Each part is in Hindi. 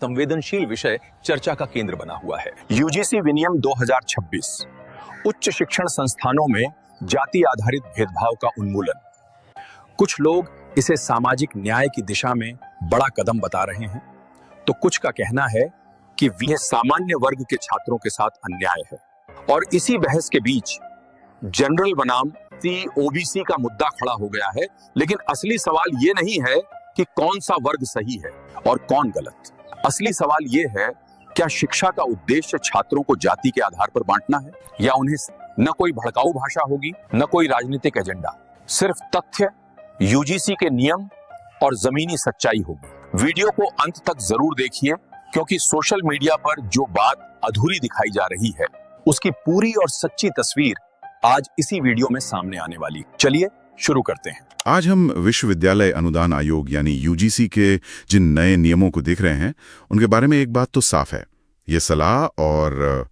संवेदनशील विषय चर्चा का केंद्र बना हुआ है। यूजीसी विनियम 2026 उच्च शिक्षण संस्थानों में जाति आधारित भेदभाव का उन्मूलन। कुछ लोग इसे सामाजिक न्याय की दिशा में बड़ा कदम बता रहे हैं, तो कुछ का कहना है कि यह सामान्य वर्ग के छात्रों के साथ अन्याय है। और इसी बहस के बीच जनरल बनाम ओबीसी का मुद्दा खड़ा हो गया है। लेकिन असली सवाल यह नहीं है कि कौन सा वर्ग सही है और कौन गलत। असली सवाल यह है, क्या शिक्षा का उद्देश्य छात्रों को जाति के आधार पर बांटना है, या उन्हें न कोई भड़काऊ भाषा होगी न कोई राजनीतिक एजेंडा, सिर्फ तथ्य, यूजीसी के नियम और जमीनी सच्चाई होगी। वीडियो को अंत तक जरूर देखिए, क्योंकि सोशल मीडिया पर जो बात अधूरी दिखाई जा रही है उसकी पूरी और सच्ची तस्वीर आज इसी वीडियो में सामने आने वाली। चलिए शुरू करते हैं। आज हम विश्वविद्यालय अनुदान आयोग यानी यूजीसी के जिन नए नियमों को देख रहे हैं उनके बारे में एक बात तो साफ है, ये सलाह और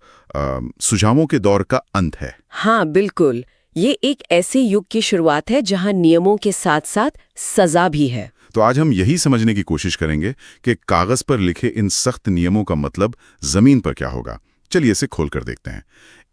सुझावों के दौर का अंत है। हाँ बिल्कुल, ये एक ऐसे युग की शुरुआत है जहां नियमों के साथ साथ सजा भी है। तो आज हम यही समझने की कोशिश करेंगे कि कागज पर लिखे इन सख्त नियमों का मतलब जमीन पर क्या होगा। चलिए इसे खोल कर देखते हैं।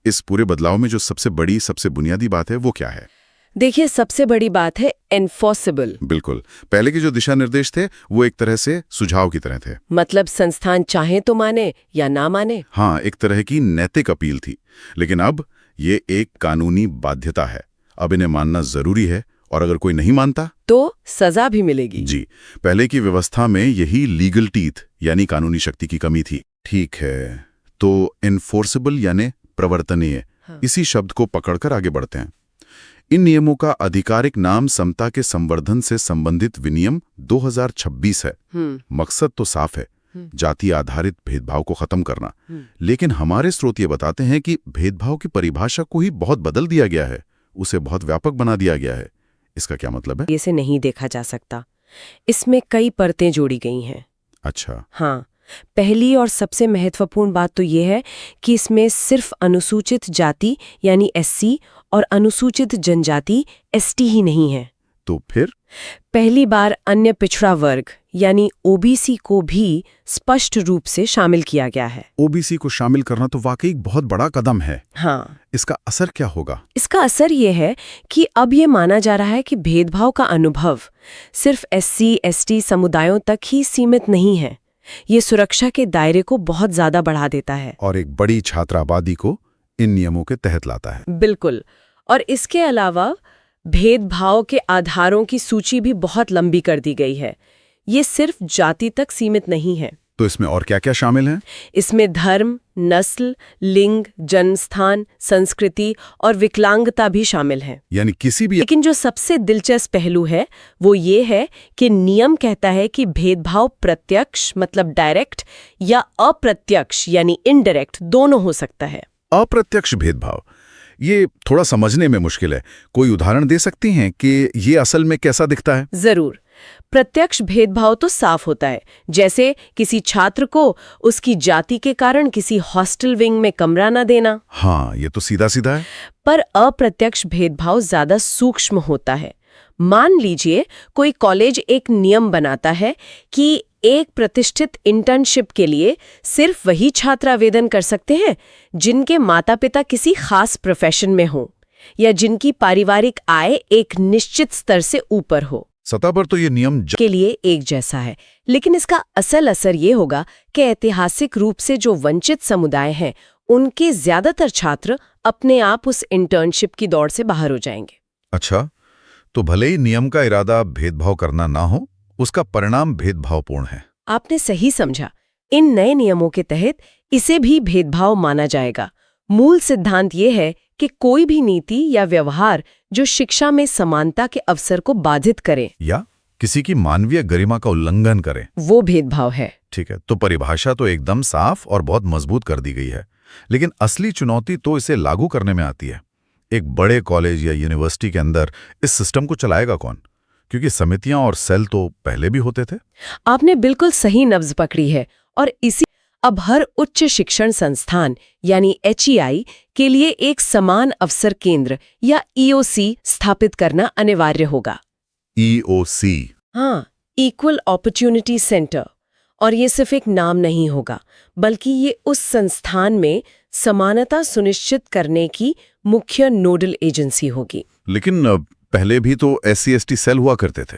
इस पूरे बदलाव में जो सबसे बड़ी, सबसे बुनियादी बात है वो क्या है? देखिए, सबसे बड़ी बात है एनफोर्सेबल। बिल्कुल, पहले के जो दिशा निर्देश थे वो एक तरह से सुझाव की तरह थे, मतलब संस्थान चाहे तो माने या ना माने। हाँ, एक तरह की नैतिक अपील थी। लेकिन अब ये एक कानूनी बाध्यता है। अब इन्हें मानना जरूरी है, और अगर कोई नहीं मानता तो सजा भी मिलेगी। जी, पहले की व्यवस्था में यही लीगल टीथ यानी कानूनी शक्ति की कमी थी। ठीक है, तो एनफोर्सेबल यानी प्रवर्तनीय, इसी शब्द को पकड़कर आगे बढ़ते हैं। इन नियमों का आधिकारिक नाम समता के संवर्धन से संबंधित विनियम 2026 है। मकसद तो साफ है, जाति आधारित भेदभाव को खत्म करना। लेकिन हमारे स्रोत ये बताते हैं कि भेदभाव की परिभाषा को ही बहुत बदल दिया गया है, उसे बहुत व्यापक बना दिया गया है। इसका क्या मतलब है? इसे नहीं देखा जा सकता, इसमें कई परतें जोड़ी गई हैं। अच्छा। हाँ, पहली और सबसे महत्वपूर्ण बात तो ये है कि इसमें सिर्फ अनुसूचित जाति यानी एससी और अनुसूचित जनजाति एसटी ही नहीं है। तो फिर पहली बार अन्य पिछड़ा वर्ग यानी ओबीसी को भी स्पष्ट रूप से शामिल किया गया है। ओबीसी को शामिल करना तो वाकई बहुत बड़ा कदम है। हाँ, इसका असर क्या होगा? इसका असर ये है कि अब ये माना जा रहा है कि भेदभाव का अनुभव सिर्फ एससी एसटी समुदायों तक ही सीमित नहीं है। ये सुरक्षा के दायरे को बहुत ज्यादा बढ़ा देता है और एक बड़ी छात्र आबादी को इन नियमों के तहत लाता है। बिल्कुल, और इसके अलावा भेदभाव के आधारों की सूची भी बहुत लंबी कर दी गई है। ये सिर्फ जाति तक सीमित नहीं है। तो इसमें और क्या क्या शामिल है? इसमें धर्म, नस्ल, लिंग, जन्मस्थान, संस्कृति और विकलांगता भी शामिल है। यानी किसी भी। लेकिन जो सबसे दिलचस्प पहलू है वो ये है कि नियम कहता है कि भेदभाव प्रत्यक्ष मतलब डायरेक्ट या अप्रत्यक्ष यानी इनडायरेक्ट दोनों हो सकता है। अप्रत्यक्ष भेदभाव, ये थोड़ा समझने में मुश्किल है। कोई उदाहरण दे सकती हैं कि ये असल में कैसा दिखता है? जरूर। प्रत्यक्ष भेदभाव तो साफ होता है, जैसे किसी छात्र को उसकी जाति के कारण किसी हॉस्टल विंग में कमरा न देना। हाँ, ये तो सीधा सीधा है। पर अप्रत्यक्ष भेदभाव ज्यादा सूक्ष्म होता है। मान लीजिए कोई कॉलेज एक नियम बनाता है कि एक प्रतिष्ठित इंटर्नशिप के लिए सिर्फ वही छात्र आवेदन कर सकते हैं जिनके माता पिता किसी खास प्रोफेशन में हो या जिनकी पारिवारिक आय एक निश्चित स्तर से ऊपर हो। सतह पर तो ये नियम के लिए एक जैसा है, लेकिन इसका असल असर ये होगा कि ऐतिहासिक रूप से जो वंचित समुदाय हैं उनके ज्यादातर छात्र अपने आप उस इंटर्नशिप की दौड़ से बाहर हो जाएंगे। अच्छा, तो भले ही नियम का इरादा भेदभाव करना ना हो, उसका परिणाम भेदभावपूर्ण है। आपने सही समझा। इन नए नियमों के तहत इसे भी भेदभाव माना जाएगा। मूल सिद्धांत ये है कि कोई भी नीति या व्यवहार जो शिक्षा में समानता के अवसर को बाधित करे या किसी की मानवीय गरिमा का उल्लंघन करे, वो भेदभाव है। ठीक है, तो परिभाषा तो एकदम साफ और बहुत मजबूत कर दी गई है। लेकिन असली चुनौती तो इसे लागू करने में आती है। एक बड़े कॉलेज या यूनिवर्सिटी के अंदर इस सिस्टम को चलाएगा कौन? क्योंकि समितियां और सेल तो पहले भी होते थे। आपने बिल्कुल सही नब्ज पकड़ी है। और इसी अब हर उच्च शिक्षण संस्थान यानी HEI के लिए एक समान अवसर केंद्र या EOC स्थापित करना अनिवार्य होगा। EOC? हाँ, इक्वल अपॉर्चुनिटी सेंटर। और ये सिर्फ एक नाम नहीं होगा, बल्कि ये उस संस्थान में समानता सुनिश्चित करने की मुख्य नोडल एजेंसी होगी। लेकिन पहले भी तो SC/ST सेल हुआ करते थे,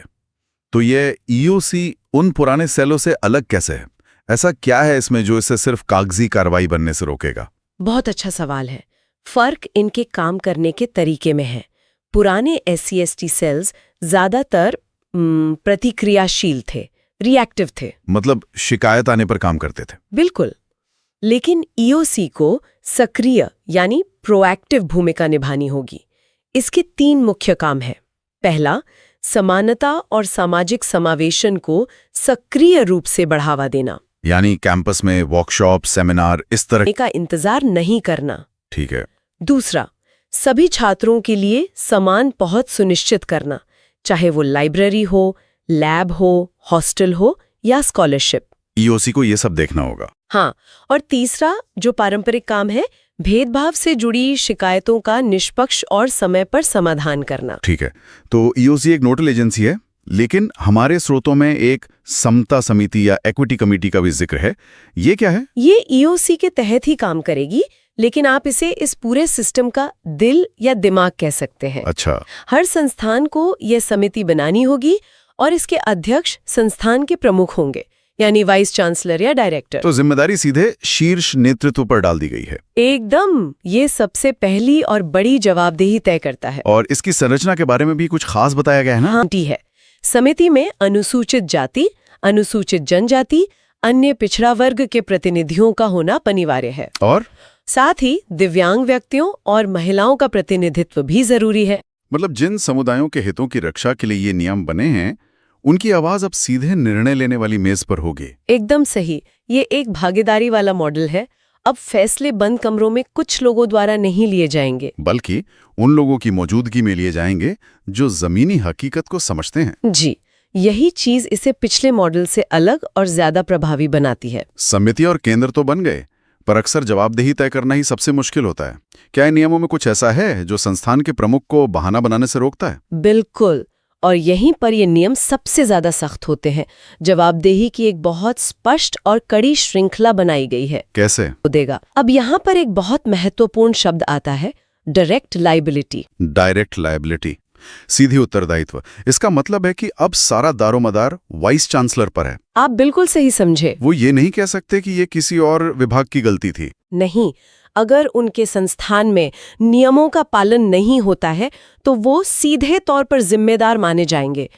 तो ये EOC उन पुराने सेलों से अलग कैसे है? ऐसा क्या है इसमें जो इसे सिर्फ कागजी कार्रवाई बनने से रोकेगा? बहुत अच्छा सवाल है। फर्क इनके काम करने के तरीके में है। पुराने SC/ST सेल्स ज्यादातर प्रतिक्रियाशील थे, रिएक्टिव थे। मतलब शिकायत आने पर काम करते थे। बिल्कुल। लेकिन EOC को सक्रिय यानी प्रोएक्टिव भूमिका निभानी होगी। इसके 3 मुख्य काम हैं। पहला, समानता और सामाजिक समावेशन को सक्रिय रूप से बढ़ावा देना, यानी कैंपस में वर्कशॉप, सेमिनार, इस तरह का इंतजार नहीं करना। ठीक है। दूसरा, सभी छात्रों के लिए समान पहुंच सुनिश्चित करना, चाहे वो लाइब्रेरी हो, लैब हो, हॉस्टल हो या स्कॉलरशिप। EOC को ये सब देखना होगा। हाँ, और तीसरा जो पारंपरिक काम है, भेदभाव से जुड़ी शिकायतों का निष्पक्ष और समय पर समाधान करना। ठीक है, तो EOC एक नोडल एजेंसी है, लेकिन हमारे स्रोतों में एक समता समिति या इक्विटी कमेटी का भी जिक्र है। ये क्या है? ये EOC के तहत ही काम करेगी, लेकिन आप इसे इस पूरे सिस्टम का दिल या दिमाग कह सकते हैं। अच्छा। हर संस्थान को यह समिति बनानी होगी और इसके अध्यक्ष संस्थान के प्रमुख होंगे, यानी वाइस चांसलर या डायरेक्टर। तो जिम्मेदारी सीधे शीर्ष नेतृत्व पर डाल दी गई है। एकदम, ये सबसे पहली और बड़ी जवाबदेही तय करता है। और इसकी संरचना के बारे में भी कुछ खास बताया गया है ना? हाँ, है। समिति में अनुसूचित जाति, अनुसूचित जनजाति, अन्य पिछड़ा वर्ग के प्रतिनिधियों का होना अनिवार्य है, और साथ ही दिव्यांग व्यक्तियों और महिलाओं का प्रतिनिधित्व भी जरूरी है। मतलब जिन समुदायों के हितों की रक्षा के लिए ये नियम बने हैं, उनकी आवाज अब सीधे निर्णय लेने वाली मेज पर होगी। एकदम सही। ये एक भागीदारी वाला मॉडल है। अब फैसले बंद कमरों में कुछ लोगों द्वारा नहीं लिए जाएंगे, बल्कि उन लोगों की मौजूदगी में लिए जाएंगे जो जमीनी हकीकत को समझते हैं। जी, यही चीज इसे पिछले मॉडल से अलग और ज्यादा प्रभावी बनाती है। समिति और केंद्र तो बन गए, पर अक्सर जवाबदेही तय करना ही सबसे मुश्किल होता है। क्या इन नियमों में कुछ ऐसा है जो संस्थान के प्रमुख को बहाना बनाने से रोकता है? बिल्कुल, और यहीं पर ये नियम सबसे ज्यादा सख्त होते हैं। जवाबदेही की एक बहुत स्पष्ट और कड़ी श्रृंखला बनाई गई है। कैसे? देगा। अब यहाँ पर एक बहुत महत्वपूर्ण शब्द आता है, डायरेक्ट लायबिलिटी। डायरेक्ट लायबिलिटी, सीधी उत्तरदायित्व। इसका मतलब है कि अब सारा दारोमदार वाइस चांसलर पर है। आप बिल्कुल सही समझे। वो ये नहीं कह सकते कि ये किसी और विभाग की गलती थी। नहीं, अगर उनके संस्थान में नियमों का पालन नहीं होता है तो वो सीधे तौर पर जिम्मेदार माने जाएंगे।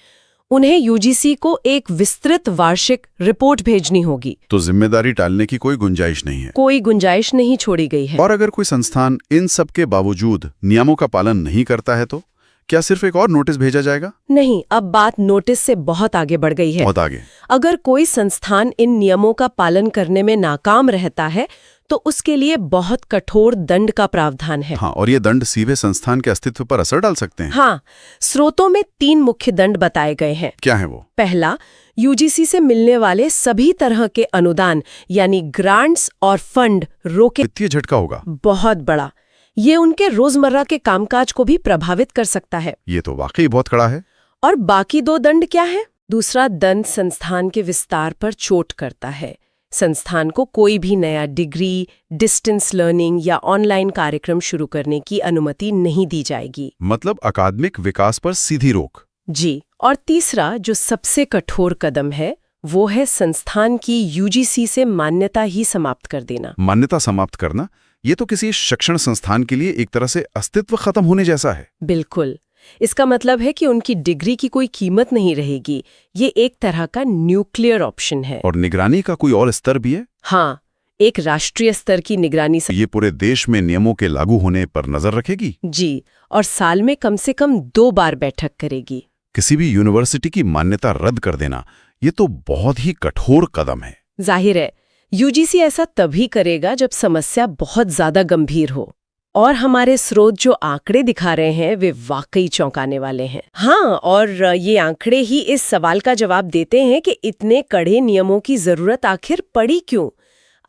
उन्हें UGC को एक विस्तृत वार्षिक रिपोर्ट भेजनी होगी। तो जिम्मेदारी टालने की कोई गुंजाइश नहीं है। कोई गुंजाइश नहीं छोड़ी गई है। और अगर कोई संस्थान इन सब के बावजूद नियमों का पालन नहीं करता है तो क्या सिर्फ एक और नोटिस भेजा जाएगा? नहीं, अब बात नोटिस से बहुत आगे बढ़ गई है। बहुत आगे। अगर कोई संस्थान इन नियमों का पालन करने में नाकाम रहता है तो उसके लिए बहुत कठोर दंड का प्रावधान है। हाँ, और ये दंड सीधे संस्थान के अस्तित्व पर असर डाल सकते हैं। हाँ, स्रोतों में 3 मुख्य दंड बताए गए हैं। क्या है वो? पहला, UGC से मिलने वाले सभी तरह के अनुदान यानी ग्रांट्स और फंड रोके। वित्तीय झटका होगा। बहुत बड़ा। ये उनके रोजमर्रा के कामकाज को भी प्रभावित कर सकता है। ये तो वाकई बहुत कड़ा है। और बाकी 2 दंड क्या है? दूसरा दंड संस्थान के विस्तार पर चोट करता है। संस्थान को कोई भी नया डिग्री, डिस्टेंस लर्निंग या ऑनलाइन कार्यक्रम शुरू करने की अनुमति नहीं दी जाएगी। मतलब अकादमिक विकास पर सीधी रोक। जी, और तीसरा जो सबसे कठोर कदम है वो है संस्थान की UGC से मान्यता ही समाप्त कर देना। मान्यता समाप्त करना, ये तो किसी शिक्षण संस्थान के लिए एक तरह से अस्तित्व खत्म होने जैसा है। बिल्कुल। इसका मतलब है कि उनकी डिग्री की कोई कीमत नहीं रहेगी। ये एक तरह का न्यूक्लियर ऑप्शन है। और निगरानी का कोई और स्तर भी है? हाँ, एक राष्ट्रीय स्तर की निगरानी ये पूरे देश में नियमों के लागू होने पर नजर रखेगी। जी, और साल में कम से कम 2 बार बैठक करेगी। किसी भी यूनिवर्सिटी की मान्यता रद्द कर देना, ये तो बहुत ही कठोर कदम है। जाहिर है, UGC ऐसा तभी करेगा जब समस्या बहुत ज्यादा गंभीर हो। और हमारे स्रोत जो आंकड़े दिखा रहे हैं वे वाकई चौंकाने वाले हैं। हाँ, और ये आंकड़े ही इस सवाल का जवाब देते हैं कि इतने कड़े नियमों की जरूरत आखिर पड़ी क्यों।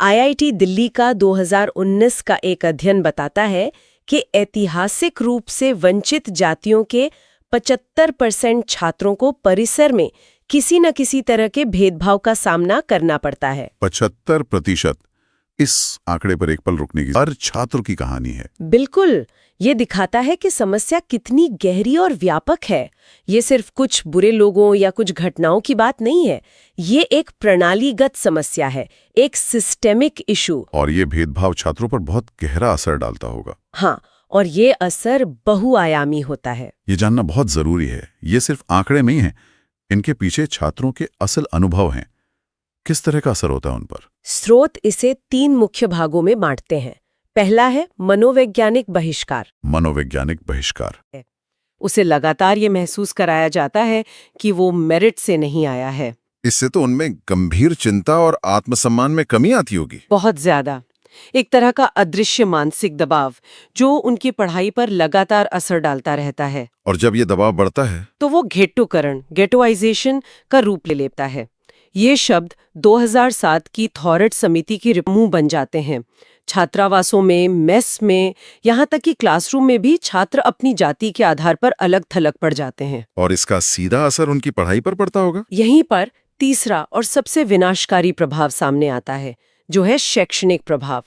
IIT दिल्ली का 2019 का एक अध्ययन बताता है कि ऐतिहासिक रूप से वंचित जातियों के 75% छात्रों को परिसर में किसी न किसी तरह के भेदभाव का सामना करना पड़ता है। 75%। इस आंकड़े पर एक पल रुकने की हर छात्र की कहानी है। बिल्कुल, ये दिखाता है कि समस्या कितनी गहरी और व्यापक है। ये सिर्फ कुछ बुरे लोगों या कुछ घटनाओं की बात नहीं है। ये एक प्रणालीगत समस्या है, एक सिस्टेमिक इशू। और ये भेदभाव छात्रों पर बहुत गहरा असर डालता होगा। हाँ, और ये असर बहुआयामी होता है। ये जानना बहुत जरूरी है। ये सिर्फ आंकड़े नहीं हैं, इनके पीछे छात्रों के असल अनुभव हैं। किस तरह का असर होता है उन पर? स्रोत इसे 3 मुख्य भागों में बांटते हैं। पहला है मनोवैज्ञानिक बहिष्कार। मनोवैज्ञानिक बहिष्कार। उसे लगातार ये महसूस कराया जाता है कि वो मेरिट से नहीं आया है। इससे तो उनमें गंभीर चिंता और आत्मसम्मान में कमी आती होगी। बहुत ज्यादा। एक तरह का अदृश्य मानसिक दबाव जो उनकी पढ़ाई पर लगातार असर डालता रहता है। और जब ये दबाव बढ़ता है तो वो घेट्टोकरण, गेटोइजेशन का रूप ले लेता है। ये शब्द 2007 की थॉरट समिति की मुंह बन जाते हैं। छात्रावासों में, मेस में, यहाँ तक कि क्लासरूम में भी छात्र अपनी जाति के आधार पर अलग थलग पड़ जाते हैं। और इसका सीधा असर उनकी पढ़ाई पर पड़ता होगा। यहीं पर तीसरा और सबसे विनाशकारी प्रभाव सामने आता है, जो है शैक्षणिक प्रभाव।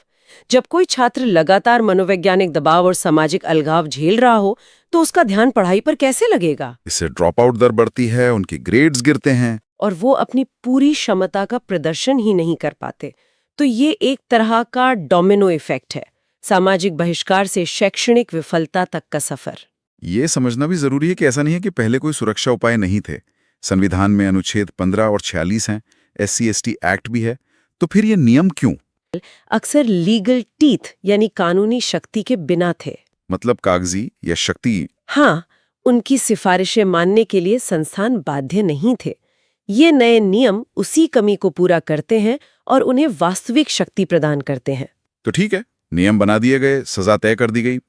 जब कोई छात्र लगातार मनोवैज्ञानिक दबाव और सामाजिक अलगाव झेल रहा हो, तो उसका ध्यान पढ़ाई पर कैसे लगेगा? इससे ड्रॉप आउट दर बढ़ती है, उनकी ग्रेड्स गिरते हैं और वो अपनी पूरी क्षमता का प्रदर्शन ही नहीं कर पाते। तो ये एक तरह का डोमिनो इफेक्ट है, सामाजिक बहिष्कार से शैक्षणिक विफलता तक का सफर। ये समझना भी जरूरी है कि ऐसा नहीं है कि पहले कोई सुरक्षा उपाय नहीं थे। संविधान में अनुच्छेद 15 और 46 हैं, SC/ST एक्ट भी है। तो फिर ये नियम क्यों? अक्सर लीगल टीथ यानी कानूनी शक्ति के बिना थे। मतलब कागजी या शक्ति? हाँ, उनकी सिफारिशें मानने के लिए संस्थान बाध्य नहीं थे। ये नए नियम उसी कमी को पूरा करते हैं और उन्हें वास्तविक शक्ति प्रदान करते हैं। तो ठीक है, नियम बना दिए गए, सजा तय कर दी गई।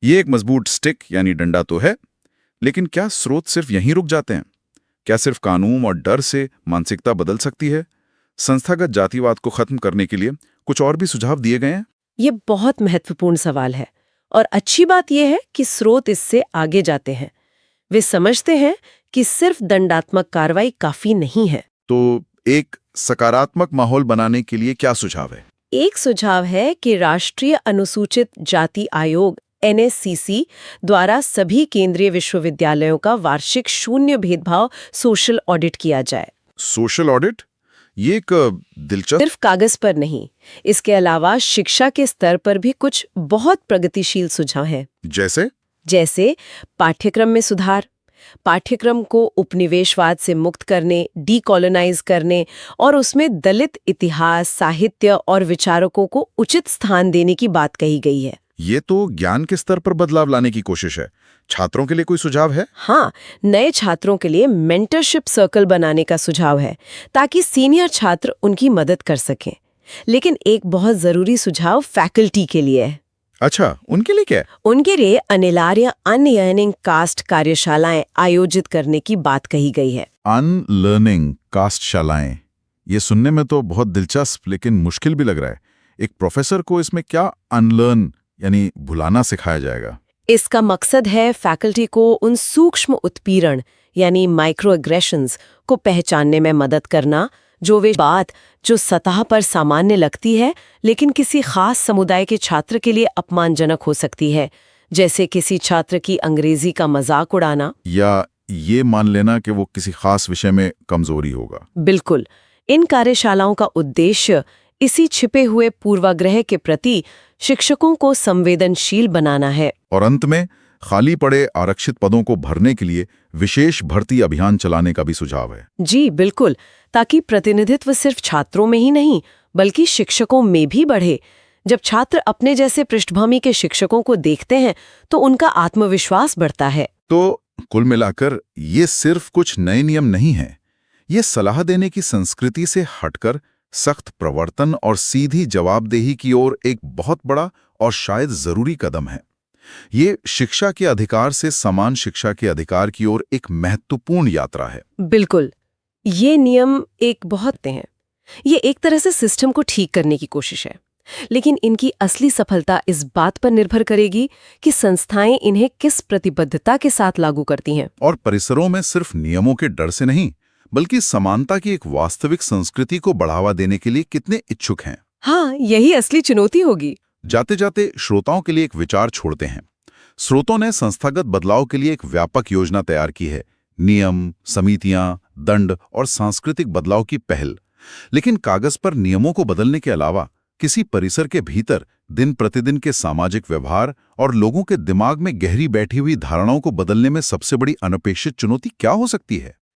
ये एक मजबूत स्टिक यानी डंडा तो है, लेकिन क्या स्रोत सिर्फ यहीं रुक जाते हैं? क्या सिर्फ कानून और डर से मानसिकता बदल सकती है? संस्थागत जातिवाद को खत्म करने के लिए कुछ और भी सुझाव दिए गए हैं? ये बहुत महत्वपूर्ण सवाल है और अच्छी बात यह है कि स्रोत इससे आगे जाते हैं। वे समझते हैं कि सिर्फ दंडात्मक कार्रवाई काफी नहीं है। तो एक सकारात्मक माहौल बनाने के लिए क्या सुझाव है? एक सुझाव है कि राष्ट्रीय अनुसूचित जाति आयोग NSCC द्वारा सभी केंद्रीय विश्वविद्यालयों का वार्षिक शून्य भेदभाव सोशल ऑडिट किया जाए। Social audit? ये एक दिलचस्प। सिर्फ कागज पर नहीं, इसके अलावा शिक्षा के स्तर पर भी कुछ बहुत प्रगतिशील सुझाव हैं। जैसे पाठ्यक्रम में सुधार, पाठ्यक्रम को उपनिवेशवाद से मुक्त करने, डीकोलोनाइज करने और उसमें दलित इतिहास, साहित्य और विचारकों को उचित स्थान देने की बात कही गई है। ये तो ज्ञान के स्तर पर बदलाव लाने की कोशिश है। छात्रों के लिए कोई सुझाव है? हाँ, नए छात्रों के लिए मेंटरशिप सर्कल बनाने का सुझाव है ताकि सीनियर छात्र उनकी मदद कर सकें। लेकिन एक बहुत जरूरी सुझाव फैकल्टी के लिए है। अच्छा, उनके लिए क्या? उनके लिए अनिवार्य अनलर्निंग कास्ट कार्यशालाएं आयोजित करने की बात कही गई है। अनलर्निंग कास्ट शालाएं, ये सुनने में तो बहुत दिलचस्प लेकिन मुश्किल भी लग रहा है। एक प्रोफेसर को इसमें क्या अनलर्न यानी भुलाना सिखाया जाएगा? इसका मकसद है फैकल्टी को उन सूक्ष्म उत्पीड़न यानी माइक्रो एग्रेशंस को पहचानने में मदद करना, जो सतह पर सामान्य लगती है लेकिन किसी खास समुदाय के छात्र के लिए अपमानजनक हो सकती है, जैसे किसी छात्र की अंग्रेजी का मजाक उड़ाना या ये मान लेना कि वो किसी खास विषय में कमजोरी होगा। बिल्कुल, इन कार्यशालाओं का उद्देश्य इसी छिपे हुए पूर्वाग्रह के प्रति शिक्षकों को संवेदनशील बनाना है। और अंत में खाली पड़े आरक्षित पदों को भरने के लिए विशेष भर्ती अभियान चलाने का भी सुझाव है। जी बिल्कुल, ताकि प्रतिनिधित्व सिर्फ छात्रों में ही नहीं बल्कि शिक्षकों में भी बढ़े। जब छात्र अपने जैसे पृष्ठभूमि के शिक्षकों को देखते हैं तो उनका आत्मविश्वास बढ़ता है। तो कुल मिलाकर ये सिर्फ कुछ नए नियम नहीं हैं, ये सलाह देने की संस्कृति से हटकर सख्त प्रवर्तन और सीधी जवाबदेही की ओर एक बहुत बड़ा और शायद जरूरी कदम है। ये शिक्षा के अधिकार से समान शिक्षा के अधिकार की ओर एक महत्वपूर्ण यात्रा है। बिल्कुल, ये नियम ये एक तरह से सिस्टम को ठीक करने की कोशिश है, लेकिन इनकी असली सफलता इस बात पर निर्भर करेगी कि संस्थाएं इन्हें किस प्रतिबद्धता के साथ लागू करती हैं। और परिसरों में सिर्फ नियमों के डर से नहीं बल्कि समानता की एक वास्तविक संस्कृति को बढ़ावा देने के लिए कितने इच्छुक हैं। हाँ, यही असली चुनौती होगी। जाते जाते श्रोताओं के लिए एक विचार छोड़ते हैं। स्रोतों ने संस्थागत बदलाव के लिए एक व्यापक योजना तैयार की है, नियम, समितियां, दंड और सांस्कृतिक बदलाव की पहल। लेकिन कागज पर नियमों को बदलने के अलावा किसी परिसर के भीतर दिन प्रतिदिन के सामाजिक व्यवहार और लोगों के दिमाग में गहरी बैठी हुई धारणाओं को बदलने में सबसे बड़ी अनपेक्षित चुनौती क्या हो सकती है?